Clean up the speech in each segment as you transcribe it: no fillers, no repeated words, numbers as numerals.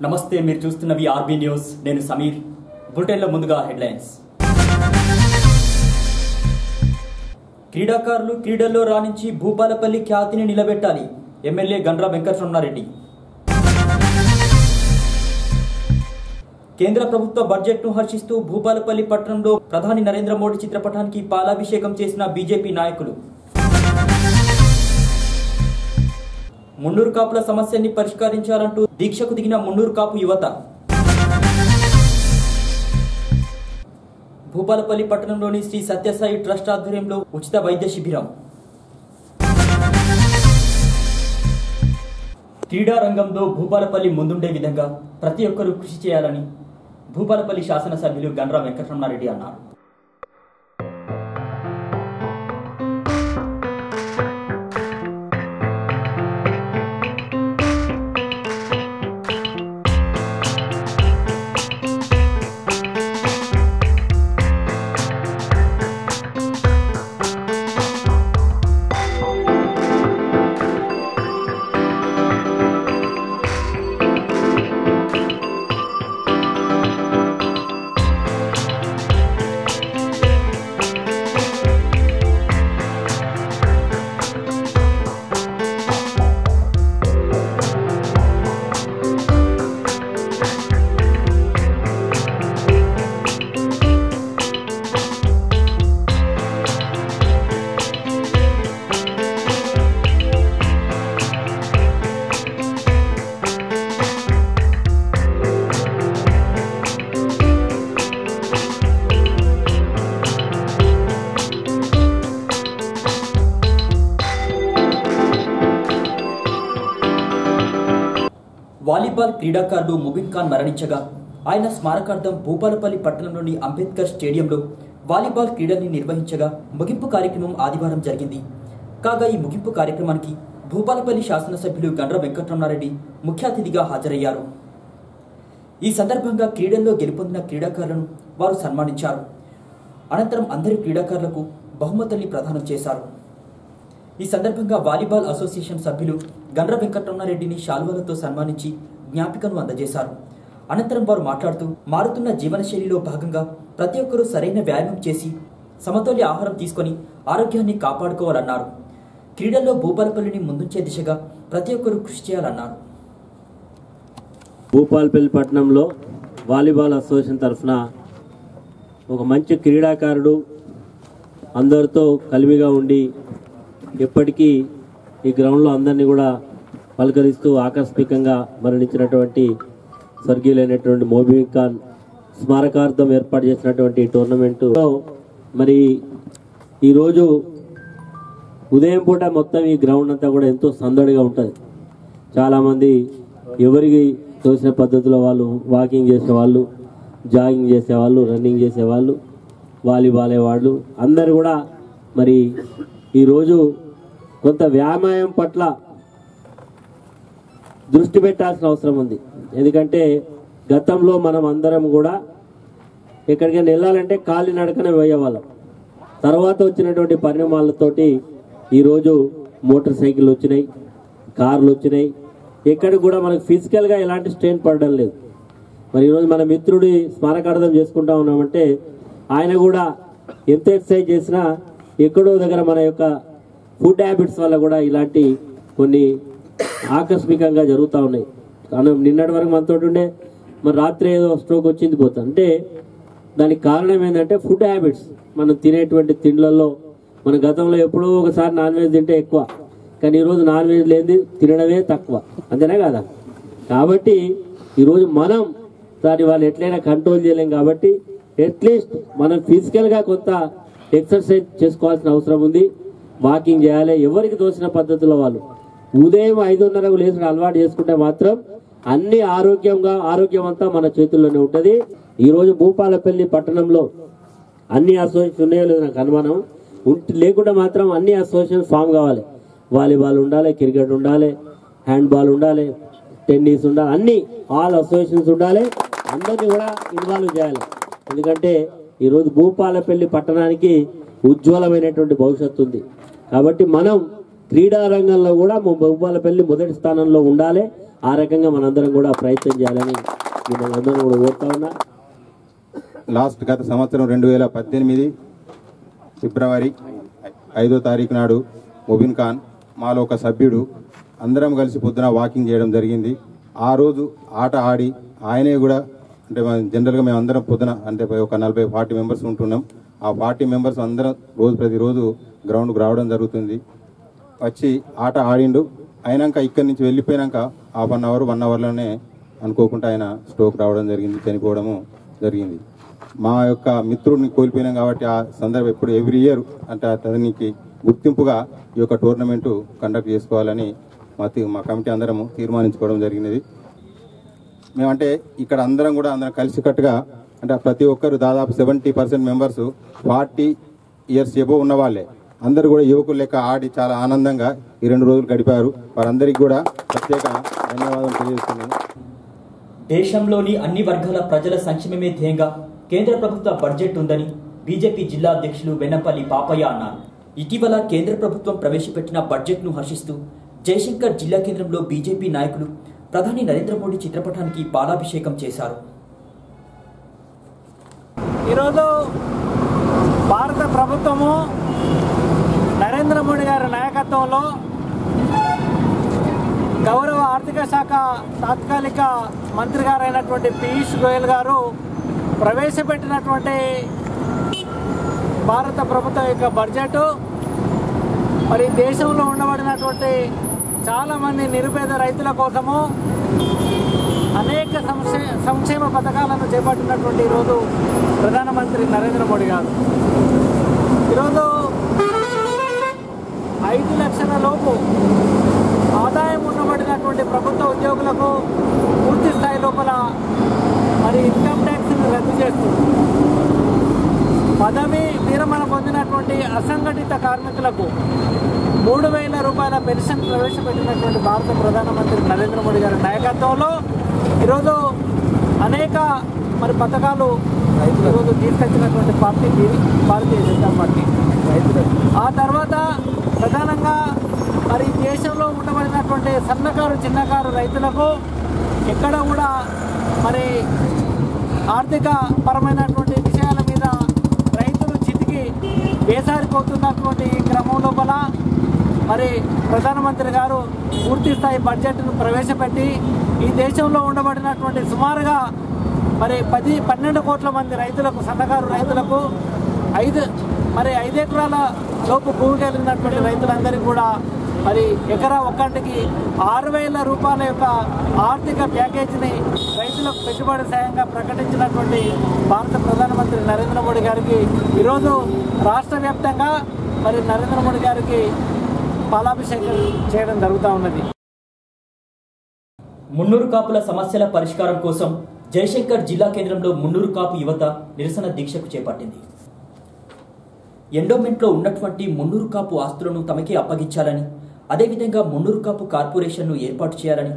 నమస్తే, మీరు చూస్తున్నవి RB news. నేను సమీర్. బులెటిన్లో ముందుగా హెడ్లైన్స్. క్రీడాకారులు క్రీడల్లో రాణించి భూపాలపల్లి ఖ్యాతిని నిలబెట్టాలి. ఎమ్మెల్యే గండ్ర వెంకటరమణారెడ్డి. కేంద్ర ప్రభుత్వ బడ్జెట్ను హర్షిస్తూ భూపాలపల్లి పట్టణంలో ప్రధాని నరేంద్ర మోడీ చిత్రపటానికి పాలాభిషేకం చేసిన బీజేపీ నాయకులు. మున్నూరు కాపుల సమస్యని పరిష్కరించాలంటూ దీక్షకు దిగిన మున్నూరు కాపు యువత. భూపాలపల్లి పట్టణంలోని శ్రీ సత్యసాయి ట్రస్ట్ ఆధ్వర్యంలో ఉచిత వైద్య శిబిరం. క్రీడా రంగంలో భూపాలపల్లి ముందుండే విధంగా ప్రతి ఒక్కరూ కృషి చేయాలని భూపాలపల్లి శాసనసభ్యులు గండ్ర వెంకటరమణారెడ్డి అన్నారు. వాలీబాల్ క్రీడాకారుడు ముబిన్ ఖాన్ మరణించగా ఆయన స్మారకార్థం భూపాలపల్లి పట్టణంలోని అంబేద్కర్ స్టేడియంలో వాలీబాల్ క్రీడల్ని నిర్వహించగా ముగింపు కార్యక్రమం ఆదివారం జరిగింది. కాగా ఈ ముగింపు కార్యక్రమానికి భూపాలపల్లి శాసనసభ్యులు గండ్ర వెంకటరమణారెడ్డి ముఖ్య అతిథిగా హాజరయ్యారు. ఈ సందర్భంగా క్రీడల్లో గెలుపొందిన క్రీడాకారులను వారు సన్మానించారు. అనంతరం అందరి క్రీడాకారులకు బహుమతుల్ని ప్రదానం చేశారు. ఈ సందర్భంగా వాలీబాల్ అసోసియేషన్ సభ్యులు గండ్ర వెంకటరమణారెడ్డిని శాలువాలతో సన్మానించి జ్ఞాపికను అందజేశారు. అనంతరం వారు మాట్లాడుతూ మారుతున్న జీవనశైలిలో భాగంగా ప్రతి ఒక్కరూ సరైన వ్యాయామం చేసి సమతౌల్య ఆహారం తీసుకొని ఆరోగ్యాన్ని కాపాడుకోవాలన్నారు. క్రీడల్లో భూపాలపల్లిని ముందుంచే దిశగా ప్రతి ఒక్కరూ కృషి చేయాలన్నారు. భూపాలపల్లి పట్టణంలో వాలీబాల్ అసోసియేషన్ తరఫున ఒక మంచి క్రీడాకారుడు అందరితో కలివిగా ఉండి ఎప్పటికీ ఈ గ్రౌండ్లో అందరినీ కూడా పలకరిస్తూ ఆకస్మికంగా మరణించినటువంటి స్వర్గీయులైనటువంటి ముబిన్ ఖాన్ స్మారకార్థం ఏర్పాటు చేసినటువంటి టోర్నమెంటులో మరి ఈరోజు ఉదయం పూట మొత్తం ఈ గ్రౌండ్ అంతా కూడా ఎంతో సందడిగా ఉంటుంది. చాలామంది ఎవరికి తోసిన పద్ధతిలో వాళ్ళు వాకింగ్ చేసేవాళ్ళు, జాగింగ్ చేసేవాళ్ళు, రన్నింగ్ చేసేవాళ్ళు, వాలీబాల్ వాళ్ళు అందరు కూడా మరి ఈరోజు కొంత వ్యాయామం పట్ల దృష్టి పెట్టాల్సిన అవసరం ఉంది. ఎందుకంటే గతంలో మనం అందరం కూడా ఎక్కడికైనా వెళ్ళాలంటే కాలినడకనే పోయేవాళ్ళం. తర్వాత వచ్చినటువంటి పరిణామాలతోటి ఈరోజు మోటార్ సైకిల్ వచ్చినాయి, కార్లు వచ్చినాయి. ఎక్కడికి కూడా మనకు ఫిజికల్గా ఎలాంటి స్ట్రెయిన్ పడడం లేదు. మరి ఈరోజు మన మిత్రుడి స్మారకార్థం చేసుకుంటా ఉన్నామంటే ఆయన కూడా ఎంత ఎక్సర్సైజ్ చేసినా ఎక్కడో దగ్గర మన యొక్క ఫుడ్ హ్యాబిట్స్ వల్ల కూడా ఇలాంటి కొన్ని ఆకస్మికంగా జరుగుతూ ఉన్నాయి. కానీ నిన్నటి వరకు మనతో ఉండే మరి రాత్రి ఏదో స్ట్రోక్ వచ్చింది పోతుంది. అంటే దానికి కారణం ఏంటంటే ఫుడ్ హ్యాబిట్స్. మనం తినేటువంటి తిండ్లలో మన గతంలో ఎప్పుడో ఒకసారి నాన్ వెజ్ తింటే ఎక్కువ, కానీ ఈరోజు నాన్ వెజ్ లేనిది తినడమే తక్కువ, అంతేనా కదా? కాబట్టి ఈరోజు మనం దాన్ని వాళ్ళు ఎట్లయినా కంట్రోల్ చేయలేం. కాబట్టి అట్లీస్ట్ మనం ఫిజికల్గా కొంత ఎక్సర్సైజ్ చేసుకోవాల్సిన అవసరం ఉంది. వాకింగ్ చేయాలి. ఎవరికి తోసిన పద్ధతిలో వాళ్ళు ఉదయం 5:30కు లేచిన అలవాటు చేసుకుంటే మాత్రం అన్ని ఆరోగ్యం అంతా మన చేతుల్లోనే ఉంటుంది. ఈరోజు భూపాలపల్లి పట్టణంలో అన్ని అసోసియేషన్ ఉన్నాయో లేదో నాకు అనుమానం. లేకుండా మాత్రం అన్ని అసోసియేషన్ ఫామ్ కావాలి. వాలీబాల్ ఉండాలి, క్రికెట్ ఉండాలి, హ్యాండ్బాల్ ఉండాలి, టెన్నిస్ ఉండాలి, అన్ని ఆల్ అసోసియేషన్స్ ఉండాలి. అందరినీ కూడా ఇన్వాల్వ్ చేయాలి. ఎందుకంటే ఈరోజు భూపాలపల్లి పట్టణానికి ఉజ్వలమైనటువంటి భవిష్యత్తు ఉంది. కాబట్టి మనం క్రీడా రంగంలో కూడా భూపాలపల్లి మొదటి స్థానంలో ఉండాలి. ఆ రకంగా మనందరం కూడా ప్రయత్నం చేయాలని మిమ్మల్ని అందరం కూడా కోరుతా ఉన్నా. గత సంవత్సరం 2018 ఫిబ్రవరి 5వ తారీఖు నాడు ముబిన్ ఖాన్ మాలో ఒక సభ్యుడు అందరం కలిసి పొద్దున వాకింగ్ చేయడం జరిగింది. ఆ రోజు ఆట ఆడి ఆయనే కూడా అంటే జనరల్గా మేము అందరం పొద్దున అంటే ఒక 40-40 మెంబర్స్ ఉంటున్నాం. ఆ 40 మెంబర్స్ అందరం ప్రతిరోజు గ్రౌండ్కి రావడం జరుగుతుంది. వచ్చి ఆట ఆడిండు. అయినాక ఇక్కడి నుంచి వెళ్ళిపోయినాక హాఫ్ అన్ అవర్ 1 అవర్లోనే అనుకోకుండా ఆయన స్ట్రోక్ రావడం జరిగింది, చనిపోవడము జరిగింది. మా యొక్క మిత్రుడిని కోల్పోయినాం కాబట్టి ఆ సందర్భం ఎప్పుడు ఎవ్రీ ఇయర్ అంటే అతనికి గుర్తింపుగా ఈ యొక్క టోర్నమెంటు కండక్ట్ చేసుకోవాలని మా కమిటీ అందరము తీర్మానించుకోవడం జరిగినది. మేమంటే ఇక్కడ అందరం కలిసికట్టుగా అంటే ప్రతి ఒక్కరు దాదాపు 70% మెంబర్స్ 40 ఇయర్స్ ఎబోవ్ ఉన్న వాళ్ళే. అందరూ కూడా యువకులు లెక్క ఆడి చాలా ఆనందంగా ఈ 2 రోజులు గడిపారు. వారందరికీ కూడా ప్రత్యేక ధన్యవాదాలు తెలియజేస్తున్నాను. దేశంలోని అన్ని వర్గాల ప్రజల సంక్షేమమే ధ్యేయంగా కేంద్ర ప్రభుత్వ బడ్జెట్ ఉందని బీజేపీ జిల్లా అధ్యక్షులు వెన్నపల్లి పాపయ్య అన్నారు. ఇటీవల కేంద్ర ప్రభుత్వం ప్రవేశపెట్టిన బడ్జెట్ను హర్షిస్తూ జయశంకర్ జిల్లా కేంద్రంలో బీజేపీ నాయకులు ప్రధాని నరేంద్ర మోడీ చిత్రపటానికి పాలాభిషేకం చేశారు. ఈరోజు భారత ప్రభుత్వము నరేంద్ర మోడీ గారి నాయకత్వంలో గౌరవ ఆర్థిక శాఖ తాత్కాలిక మంత్రి గారైనటువంటి పీయూష్ గోయల్ గారు ప్రవేశపెట్టినటువంటి భారత ప్రభుత్వం యొక్క బడ్జెట్ మరి దేశంలో ఉండబడినటువంటి చాలామంది నిరుపేద రైతుల కోసము అనేక సంక్షేమ పథకాలను చేపట్టినటువంటి ఈరోజు ప్రధానమంత్రి నరేంద్ర మోడీ గారు ఈరోజు 5 లక్షల లోపు ఆదాయం ఉండబడినటువంటి ప్రభుత్వ ఉద్యోగులకు పూర్తి స్థాయి లోపల మరి ఇన్కమ్ ట్యాక్స్ని రద్దు చేస్తుంది. పదవి విరమణ పొందినటువంటి అసంఘటిత కార్మికులకు 3,000 రూపాయల పెన్షన్ ప్రవేశపెట్టినటువంటి భారత ప్రధానమంత్రి నరేంద్ర మోడీ గారి నాయకత్వంలో ఈరోజు అనేక మరి పథకాలు ఈరోజు తీసుకొచ్చినటువంటి పార్టీ భారతీయ జనతా పార్టీ. ఆ తర్వాత ప్రధానంగా మరి దేశంలో ఉండబడినటువంటి సన్నకారు చిన్నకారు రైతులకు ఎక్కడ కూడా మరి ఆర్థిక పరమైనటువంటి విషయాల మీద రైతులు చితికి వేసారిపోతున్నటువంటి క్రమం లోపల మరి ప్రధానమంత్రి గారు పూర్తి స్థాయి బడ్జెట్ను ప్రవేశపెట్టి ఈ దేశంలో ఉండబడినటువంటి సుమారుగా మరి 12 కోట్ల మంది రైతులకు సన్నకారు రైతులకు 5 ఎకరాల లోపు భూమి కలిగినటువంటి రైతులందరికీ కూడా మరి ఎకరా ఒక్కంటికి 6,000 రూపాయల యొక్క ఆర్థిక ప్యాకేజీని రైతులకు పెట్టుబడి సాయంగా ప్రకటించినటువంటి భారత ప్రధానమంత్రి నరేంద్ర మోడీ గారికి ఈరోజు రాష్ట్ర వ్యాప్తంగా మరి నరేంద్ర మోడీ గారికి పాలాభిషేకం చేయడం జరుగుతూ ఉన్నది. మున్నూరు కాపుల సమస్యల పరిష్కారం కోసం జయశంకర్ జిల్లా కేంద్రంలో మున్నూరు కాపు యువత నిరసన దీక్షకు చేపట్టింది. ఎండోమెంట్లో ఉన్నటువంటి మున్నూరు కాపు ఆస్తులను తమకే అప్పగించాలని, అదేవిధంగా మున్నూరు కాపు కార్పొరేషన్ను ఏర్పాటు చేయాలని,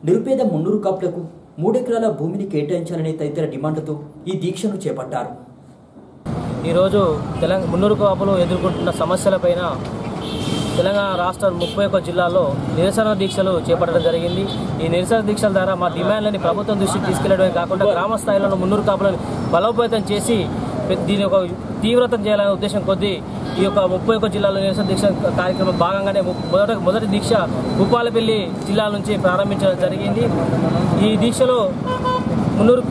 నిరుపేద మున్నూరు కాపులకు 3 ఎకరాల భూమిని కేటాయించాలనే తదితర డిమాండ్లతో ఈ దీక్షను చేపట్టారు. ఈరోజు మున్నూరు కాపులు ఎదుర్కొంటున్న సమస్యలపైన తెలంగాణ రాష్ట్ర 31 జిల్లాల్లో నిరసన దీక్షలు చేపట్టడం జరిగింది. ఈ నిరసన దీక్షల ద్వారా మా డిమాండ్లని ప్రభుత్వం దృష్టికి తీసుకెళ్లడమే కాకుండా గ్రామ స్థాయిలో మున్నూరు కాపులను బలోపేతం చేసి దీని ఒక తీవ్రతం చేయాలనే ఉద్దేశం కొద్దీ ఈ యొక్క 31 జిల్లాలో నిరసన దీక్ష కార్యక్రమం భాగంగానే మొదటి దీక్ష భూపాలపల్లి జిల్లా నుంచి ప్రారంభించడం జరిగింది. ఈ దీక్షలో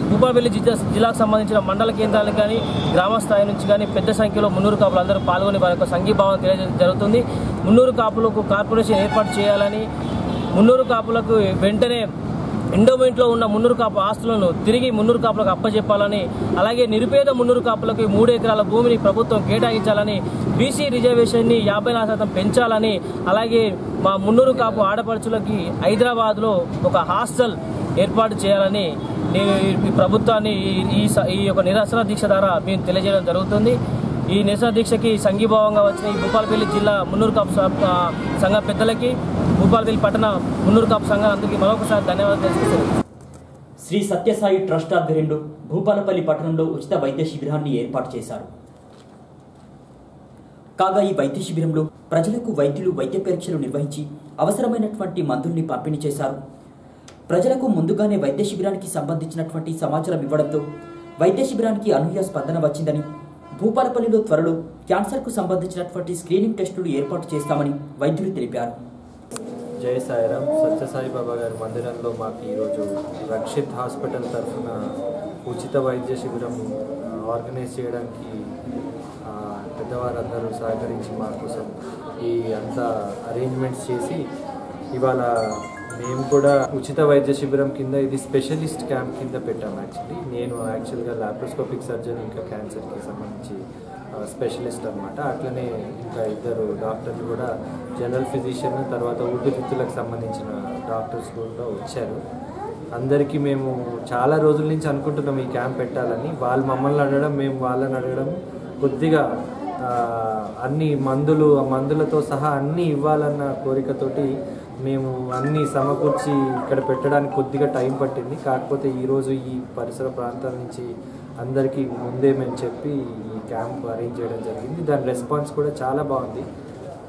భూపాలపల్లి జిల్లాకు సంబంధించిన మండల కేంద్రాలకు కానీ గ్రామ స్థాయి నుంచి కానీ పెద్ద సంఖ్యలో మున్నూరు కాపులు అందరూ పాల్గొని వారి యొక్క సంఘీభావం తెలియజేయడం జరుగుతుంది. మున్నూరు కాపులకు కార్పొరేషన్ ఏర్పాటు చేయాలని, మున్నూరు కాపులకు వెంటనే ఎండోమెంట్లో ఉన్న మున్నూరు కాపు ఆస్తులను తిరిగి మున్నూరు కాపులకు అప్పచెప్పాలని, అలాగే నిరుపేద మున్నూరు కాపులకు 3 ఎకరాల భూమిని ప్రభుత్వం కేటాయించాలని, బీసీ రిజర్వేషన్ని 54% పెంచాలని, అలాగే మా మున్నూరు కాపు ఆడపడుచులకి హైదరాబాద్లో ఒక హాస్టల్ ఏర్పాటు చేయాలని నేను ఈ ప్రభుత్వాన్ని ఈ యొక్క నిరసన దీక్ష ద్వారా మేము తెలియజేయడం జరుగుతుంది. ఈ నిరసన దీక్షకి సంఘీభావంగా వచ్చిన ఈ భూపాలపల్లి జిల్లా మున్నూరు కాపు సంఘ పెద్దలకి, భూపాలపల్లి పట్టణ మున్నూరు కాపు సంఘాలందరికీ మరొకసారి ధన్యవాదాలు తెలుసుకుంటున్నాను. శ్రీ సత్యసాయి ట్రస్ట్ ఆధ్వర్యంలో భూపాలపల్లి పట్టణంలో ఉచిత వైద్య శిబిరాన్ని ఏర్పాటు చేశారు. కాగా ఈ వైద్య శిబిరంలో ప్రజలకు వైద్యులు వైద్య పరీక్షలు నిర్వహించి అవసరమైనటువంటి మందుల్ని పంపిణీ చేశారు. ప్రజలకు ముందుగానే వైద్య శిబిరానికి సంబంధించినటువంటి సమాచారం ఇవ్వడంతో వైద్య శిబిరానికి అనూహ్య స్పందన వచ్చిందని, భూపాలపల్లిలో త్వరలో క్యాన్సర్కు సంబంధించినటువంటి స్క్రీనింగ్ టెస్టులు ఏర్పాటు చేస్తామని వైద్యులు తెలిపారు. జై సాయిరామ్. సత్యసాయిబాబా గారి మందిరంలో మాకు ఈరోజు రక్షిత్ హాస్పిటల్ తరఫున ఉచిత వైద్య శిబిరం ఆర్గనైజ్ చేయడానికి పెద్దవారందరూ సహకరించి మా కోసం ఈ అంతా అరేంజ్మెంట్స్ చేసి ఇవాళ మేము కూడా ఉచిత వైద్య శిబిరం కింద ఇది స్పెషలిస్ట్ క్యాంప్ కింద పెట్టాము. నేను యాక్చువల్గా లాప్రోస్కోపిక్ సర్జన్ ఇంకా క్యాన్సర్కి సంబంధించి స్పెషలిస్ట్ అనమాట. అట్లనే ఇంకా ఇద్దరు డాక్టర్లు కూడా జనరల్ ఫిజిషియన్ తర్వాత ఊపిరితిత్తులకు సంబంధించిన డాక్టర్స్ కూడా వచ్చారు. అందరికీ మేము చాలా రోజుల నుంచి అనుకుంటున్నాం ఈ క్యాంప్ పెట్టాలని. వాళ్ళు మమ్మల్ని అడగడం, మేము వాళ్ళని అడగడం, కొద్దిగా అన్ని మందులతో సహా అన్నీ ఇవ్వాలన్న కోరికతోటి మేము అన్నీ సమకూర్చి ఇక్కడ పెట్టడానికి కొద్దిగా టైం పట్టింది. కాకపోతే ఈరోజు ఈ పరిసర ప్రాంతాల నుంచి అందరికీ ముందే మేము చెప్పి ఈ క్యాంప్ అరేంజ్ చేయడం జరిగింది. దాని రెస్పాన్స్ కూడా చాలా బాగుంది.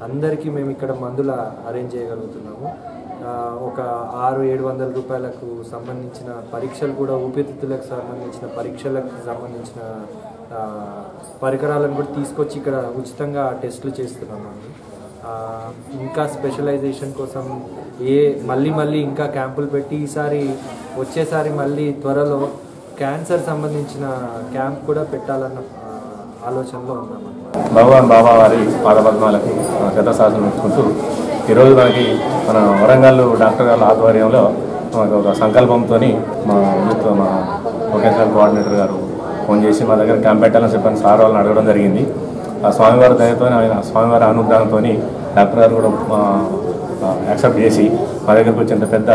అందరికీ మేము ఇక్కడ మందులు అరేంజ్ చేయగలుగుతున్నాము. ఒక 600-700 రూపాయలకు సంబంధించిన పరీక్షలు కూడా, ఊపిరితిత్తులకు సంబంధించిన పరీక్షలకు సంబంధించిన పరికరాలను కూడా తీసుకొచ్చి ఇక్కడ ఉచితంగా టెస్టులు చేస్తున్నామండి. ఇంకా స్పెషలైజేషన్ కోసం మళ్ళీ ఇంకా క్యాంపులు పెట్టి వచ్చేసారి మళ్ళీ త్వరలో క్యాన్సర్ సంబంధించిన క్యాంప్ కూడా పెట్టాలన్న ఆలోచనలో ఉన్నామన్నమాట. భగవాన్ బాబా వారి పాదపద్మాలకు శతశాసనం పెట్టుకుంటూ ఈరోజు మన వరంగల్ డాక్టర్ గారి ఆధ్వర్యంలో మాకు ఒక సంకల్పంతో మా వొకేషనల్ కోఆర్డినేటర్ గారు ఫోన్ చేసి మా దగ్గర క్యాంప్ పెట్టాలని చెప్పని సార్ వాళ్ళని అడగడం జరిగింది. ఆ స్వామివారి దయతో, స్వామివారి అనుగ్రహంతో డాక్టర్ గారు కూడా యాక్సెప్ట్ చేసి మా దగ్గరకు వచ్చేంత పెద్ద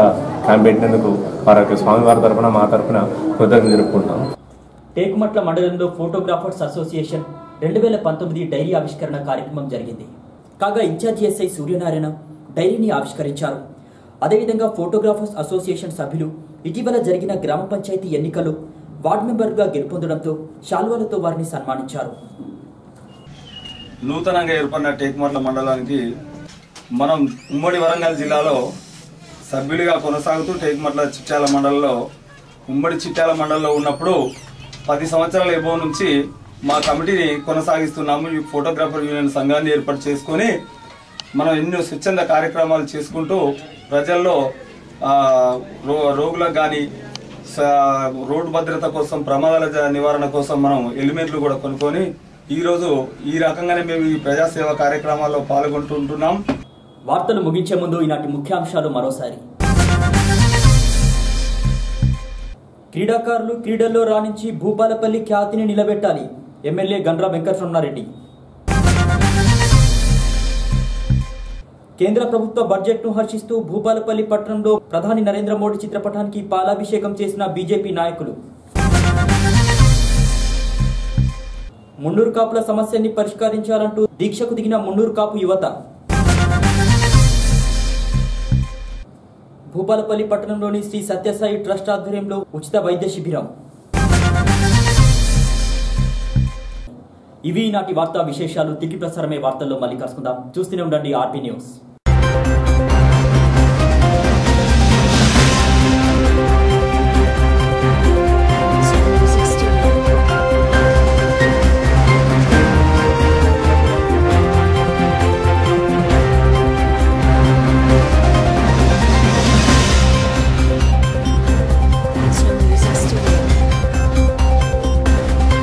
క్యాంప్ పెట్టినందుకు వారికి స్వామివారి తరఫున, మా తరఫున కృతజ్ఞతలు జరుపుకుంటాం. టేకుమట్ల మండలంలో ఫోటోగ్రాఫర్స్ అసోసియేషన్ 2019 డైరీ ఆవిష్కరణ కార్యక్రమం జరిగింది. కాగా ఇన్ఛార్జి ఎస్ఐ సూర్యనారాయణ డైరీని ఆవిష్కరించారు. అదేవిధంగా ఫోటోగ్రాఫర్స్ అసోసియేషన్ సభ్యులు ఇటీవల జరిగిన గ్రామ పంచాయతీ ఎన్నికల్లో వార్డు మెంబర్గా గెలుపొందడంతో శాల్వాలతో వారిని సన్మానించారు. నూతనంగా ఏర్పడిన టేకుమట్ల మండలానికి మనం ఉమ్మడి వరంగల్ జిల్లాలో సభ్యులుగా కొనసాగుతూ టేకుమట్ల చిట్యాల మండలంలో ఉమ్మడి చిట్యాల మండలంలో ఉన్నప్పుడు 10 సంవత్సరాల ఎబో నుంచి మా కమిటీని కొనసాగిస్తున్నాము. ఈ ఫోటోగ్రాఫర్ యూనియన్ సంఘాన్ని ఏర్పాటు చేసుకొని మనం ఎన్నో స్వచ్ఛంద కార్యక్రమాలు చేసుకుంటూ ప్రజల్లో రోగులకు కానీ రోడ్డు భద్రత కోసం, ప్రమాదాల నివారణ కోసం మనం ఎలిమెంట్లు కూడా కొనుక్కొని ఈరోజు ఈ రకంగానే మేము ఈ ప్రజాసేవ కార్యక్రమాల్లో పాల్గొంటుంటున్నాం. వార్తలు ముగించే ముందు ఈనాటి ముఖ్యాంశాలు మరోసారి. క్రీడాకారులు క్రీడల్లో రాణించి భూపాలపల్లి ఖ్యాతిని నిలబెట్టాలి. ఎమ్మెల్యే గండ్ర వెంకటరమణారెడ్డి. కేంద్ర ప్రభుత్వ బడ్జెట్ను హర్షిస్తూ భూపాలపల్లి పట్టణంలో ప్రధాని నరేంద్ర మోడీ చిత్రపటానికి పాలాభిషేకం చేసిన బీజేపీ నాయకులు. మున్నూరు కాపుల సమస్యని పరిష్కరించాలంటూ దీక్షకు దిగిన మున్నూరు కాపు యువత. భూపాలపల్లి పట్టణంలోని శ్రీ సత్యసాయి ట్రస్ట్ ఆధ్వర్యంలో ఉచిత వైద్య శిబిరం. ఇవి నాటి వార్తా విశేషాలు. తిరిగి ప్రసారమే వార్తల్లో మళ్ళీ కలుసుకుందాం. చూస్తూనే ఉండండి ఆర్పీ న్యూస్.